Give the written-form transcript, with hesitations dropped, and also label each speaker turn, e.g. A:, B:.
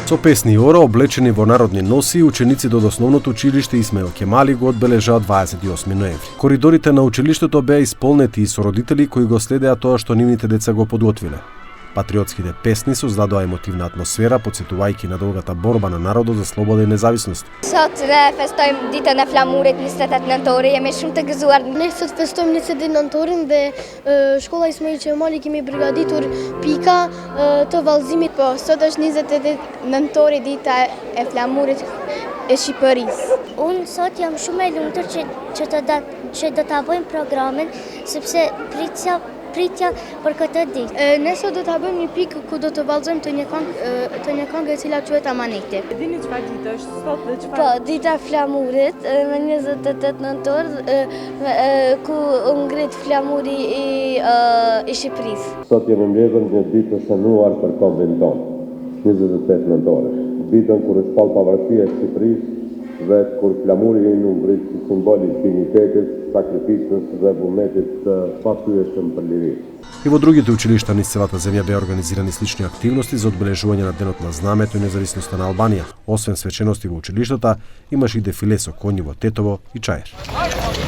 A: Со песни и ора, облечени во народни носи, учениците од основното училиште Исмаил Кемали го одбележаа 28 ноември. Коридорите на училиштето беа исполнети и со родители кои го следеа тоа што нивните деца го подготвиле. Патриотските песни создадоа емотивна атмосфера, потсетувајќи на долгата борба на народот за слобода и независност.
B: Sot festojmë ditën e flamurit 29 nëntori, jemi shumë të gëzuar.
C: Ne sot festojmë 29 nëntorin dhe shkolla Ismail Qemali kemi përgatitur pika të vallëzimit.
B: Po, sot është 28 nëntori, dita e flamurit e Shqipërisë.
D: Unë sot jam shumë e lumtur që do ta bëjmë programin, sepse pritja për këtë ditë.
C: Ne sot do ta bëjmë një pikë ku do të vallëzojmë të një këngë e cila quhet Amaneti.
E: Dini çfarë ditë është sot dhe çfarë?
C: Po, dita e flamurit me 28 nëntor ku u ngrit flamuri i Shqipërisë.
F: Sot jemi mbledhur një ditë të shënuar për kombin tonë, 28 nëntor. Ditën kur u shpall pavarësia e Shqipërisë dhe kur flamuri u ngrit si simbol i dignitetit, sakrificës dhe vullnetit të pathyeshëm për liri.
A: И во другите училишта низ целата земја беа организирани слични активности за одбележување на Денот на знамето и независноста на Албанија. Освен свечености во училиштата, имаше и дефиле со коњи во Тетово и Чаир.